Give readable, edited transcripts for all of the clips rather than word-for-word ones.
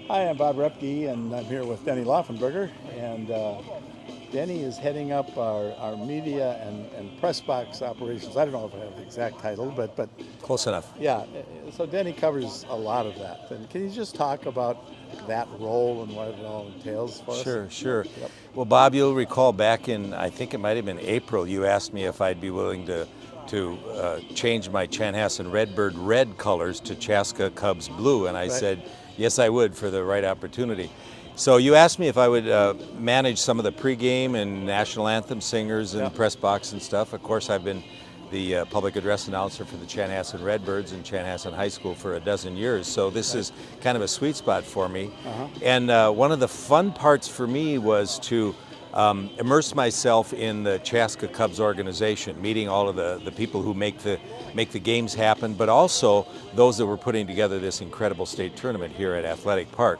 Hi, I'm Bob Roepke, and I'm here with Denny Laufenburger. And Denny is heading up our media and press box operations. I don't know if I have the exact title, but Close enough. yeah. So Denny covers a lot of that. And can you just talk about that role and what it all entails for us? Sure. Yep. Well, Bob, you'll recall back in, I think it might have been April, you asked me if I'd be willing to change my Chanhassen Redbird red colors to Chaska Cubs blue, and I Right. said yes, I would for the right opportunity. So you asked me if I would manage some of the pregame and national anthem singers and Yep. press box and stuff. Of course, I've been the public address announcer for the Chanhassen Redbirds and Chanhassen High School for a dozen years. So this is kind of a sweet spot for me. And one of the fun parts for me was to immerse myself in the Chaska Cubs organization, meeting all of the people who make the games happen, but also those that were putting together this incredible state tournament here at Athletic Park.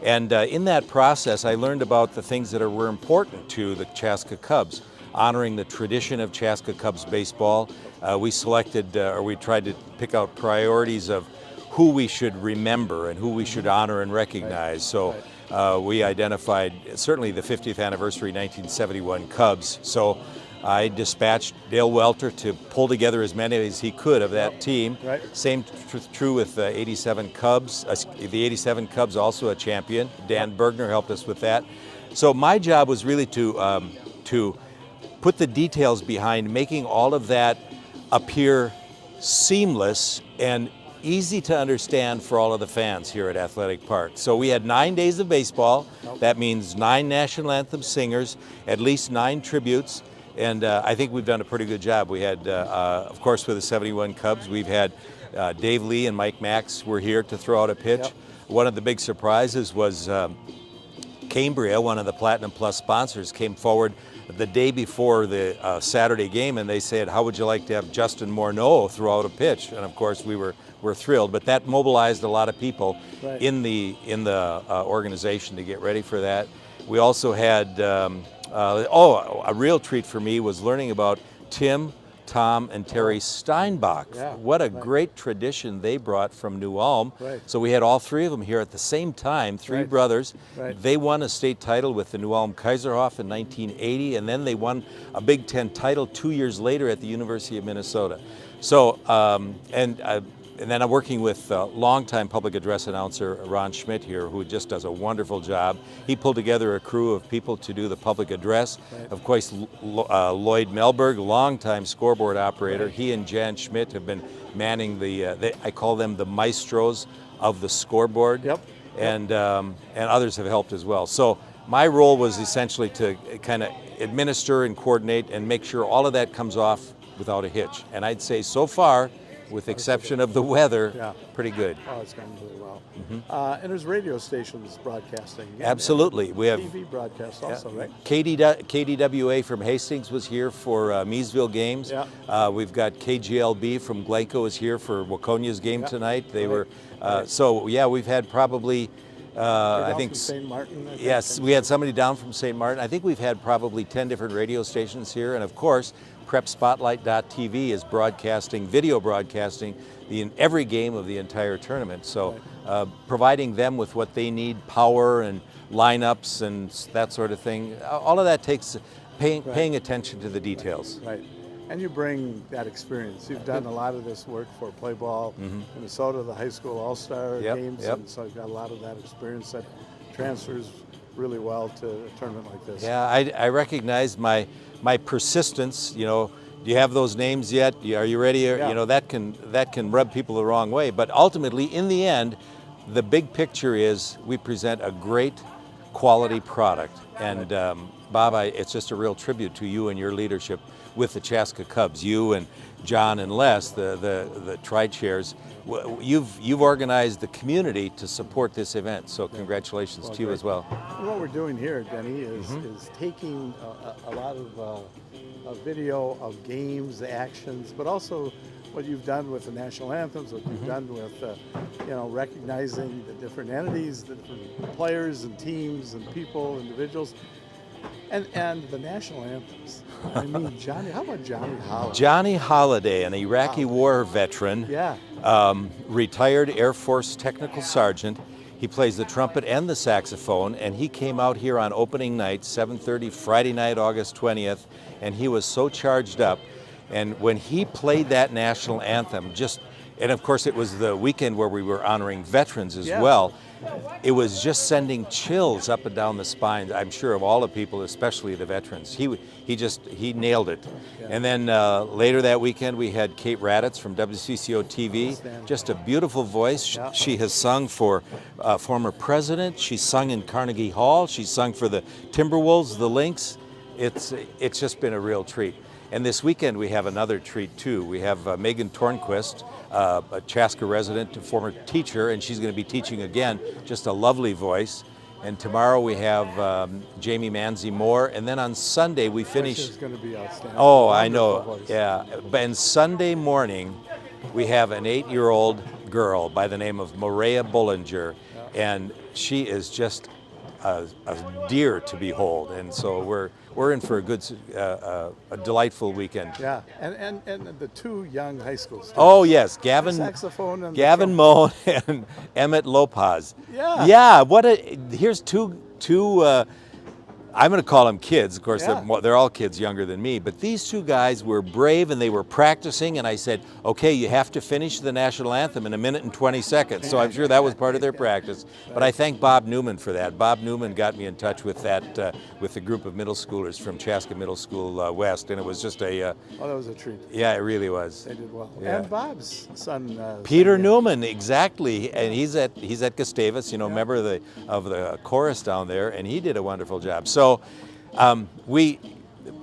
And in that process, I learned about the things that were important to the Chaska Cubs, honoring the tradition of Chaska Cubs baseball. We selected, or we tried to pick out priorities of who we should remember and who we should honor and recognize. So we identified certainly the 50th anniversary 1971 Cubs. So I dispatched Dale Welter to pull together as many as he could of that team. Right. Same true with 87 Cubs. The 87 Cubs also a champion. Dan Bergner helped us with that. So my job was really to put the details behind making all of that appear seamless and easy to understand for all of the fans here at Athletic Park. So we had 9 days of baseball. That means 9 national anthem singers, at least 9 tributes, and I think we've done a pretty good job. We had, of course, with the 71 Cubs, we've had Dave Lee and Mike Max were here to throw out a pitch. Yep. One of the big surprises was Cambria, one of the Platinum Plus sponsors, came forward the day before the Saturday game, and they said, "How would you like to have Justin Morneau throw out a pitch?" And of course, we were thrilled. But that mobilized a lot of people Right. in the organization to get ready for that. We also had a real treat for me was learning about Tim, Tom, and Terry Steinbach. Yeah, What a right. great tradition they brought from New Ulm. Right. So we had all 3 of them here at the same time, 3 Right. brothers. Right. They won a state title with the New Ulm Kaiserhof in 1980, and then they won a Big Ten title 2 years later at the University of Minnesota. So, and then I'm working with longtime public address announcer Ron Schmidt here, who just does a wonderful job. He pulled together a crew of people to do the public address. Right. Of course, Lloyd Melberg, longtime scoreboard operator. He and Jan Schmidt have been manning I call them the maestros of the scoreboard. Yep. And others have helped as well. So my role was essentially to kind of administer and coordinate and make sure all of that comes off without a hitch. And I'd say so far, with the exception of the weather, Yeah. pretty good. Oh, it's going really well. And there's radio stations broadcasting. Absolutely. We have TV broadcasts also, right? KDWA from Hastings was here for Measville games. Yeah. We've got KGLB from Glencoe is here for Waconia's game Yeah. tonight. They Right. were so yeah. We've had probably You're I down think from St. Martin. I think. yes, we had somebody down from St. Martin. I think we've had probably 10 different radio stations here, and of course, PrepSpotlight.tv is broadcasting, video broadcasting, every game of the entire tournament. So providing them with what they need, power and lineups and that sort of thing. All of that takes paying attention to the details. Right. And you bring that experience. You've done a lot of this work for Play Ball, Minnesota, the high school all-star Yep, games, yep. and so you've got a lot of that experience that transfers really well to a tournament like this. Yeah, I recognize my persistence. You know, do you have those names yet? Are you ready? Yeah. You know, that can rub people the wrong way. But ultimately, in the end, the big picture is we present a great quality product. And Bob, it's just a real tribute to you and your leadership with the Chaska Cubs. You and John and Les, the tri-chairs, you've organized the community to support this event. So congratulations to you great. as well. And what we're doing here, Denny, is taking a lot of video of games, the actions, but also what you've done with the national anthems, what you've done with recognizing the different entities, the different players and teams and people, individuals, and the national anthems. I mean, how about Johnny Holiday? Johnny Holiday, an Iraqi war veteran, Yeah. retired Air Force technical sergeant. He plays the trumpet and the saxophone, and he came out here on opening night, 7:30, Friday night, August 20th, and he was so charged up. And when he played that national anthem, and of course it was the weekend where we were honoring veterans as well, it was just sending chills up and down the spine, I'm sure, of all the people, especially the veterans. He nailed it. Yeah. And then later that weekend we had Kate Raditz from WCCO TV, just a beautiful voice. Yeah. She has sung for former president, she's sung in Carnegie Hall, she's sung for the Timberwolves, the Lynx. It's just been a real treat. And this weekend we have another treat too. We have Megan Tornquist, a Chaska resident, a former teacher, and she's going to be teaching again. Just a lovely voice. And tomorrow we have Jamie Manzi Moore, and then on Sunday we finish. It's going to be outstanding. Oh, Wonderful I know. voice. Yeah. And Sunday morning we have an 8-year-old girl by the name of Maria Bollinger, and she is just a dear to behold. And so we're in for a good, a delightful weekend. Yeah, and the two young high school students. Oh yes, Gavin saxophone and Gavin Moan and Emmett Lopez. Yeah. Yeah. Here's two. I'm going to call them kids. Of course, Yeah. they're all kids younger than me. But these two guys were brave, and they were practicing. And I said, "Okay, you have to finish the national anthem in 1 minute and 20 seconds." So I'm sure that was part of their practice. But I thank Bob Newman for that. Bob Newman got me in touch with that with a group of middle schoolers from Chaska Middle School West, and it was just a. Oh, that was a treat. Yeah, it really was. They did well. Yeah. And Bob's son. Peter sang Newman, exactly, and he's at Gustavus, member of the chorus down there, and he did a wonderful job. So, we,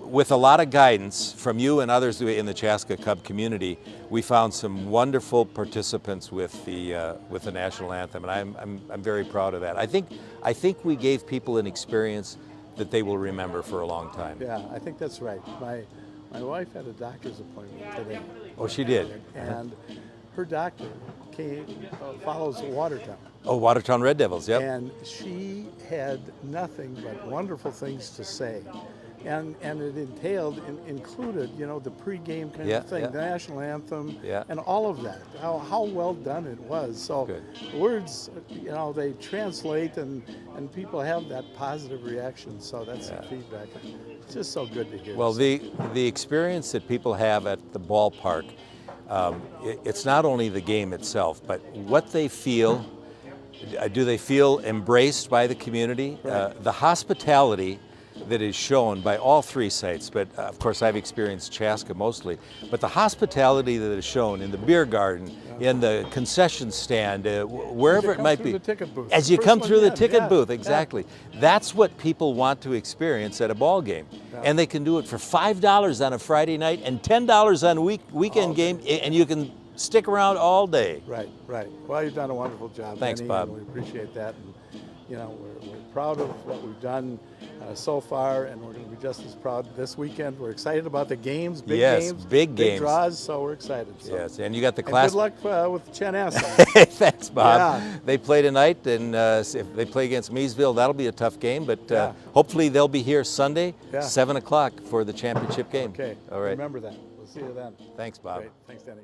with a lot of guidance from you and others in the Chaska Cub community, we found some wonderful participants with the national anthem, and I'm very proud of that. I think we gave people an experience that they will remember for a long time. Yeah, I think that's right. My wife had a doctor's appointment today. Oh, she did. And her doctor follows Watertown. Oh, Watertown Red Devils, yep. And she had nothing but wonderful things to say. And it included, the pregame kind of thing, the national anthem, and all of that. How well done it was. So Good. Words, they translate, and people have that positive reaction. So that's the feedback. It's just so good to hear. Well, the experience that people have at the ballpark, it's not only the game itself, but what they feel. Do they feel embraced by the community? Right. The hospitality that is shown by all three sites, but of course I've experienced Chaska mostly, but the hospitality that is shown in the beer garden, in the concession stand, wherever it might be. The ticket booth. As you come through the ticket yeah, booth, exactly. Yeah. That's what people want to experience at a ball game. Yeah. And they can do it for $5 on a Friday night and $10 on a weekend game, and you can stick around all day. Right. Well, you've done a wonderful job, Thanks, Denny, Bob. and we appreciate that. And, we're proud of what we've done so far, and we're going to be just as proud this weekend. We're excited about the games, big games, big games, draws, so we're excited. So. Yes, and you got the class. Good luck with Chaska. Thanks, Bob. Yeah. They play tonight, and if they play against Meesville, that'll be a tough game. But hopefully they'll be here Sunday, 7 o'clock for the championship game. Okay. All right. Remember that. We'll see you then. Thanks, Bob. Great. Thanks, Denny.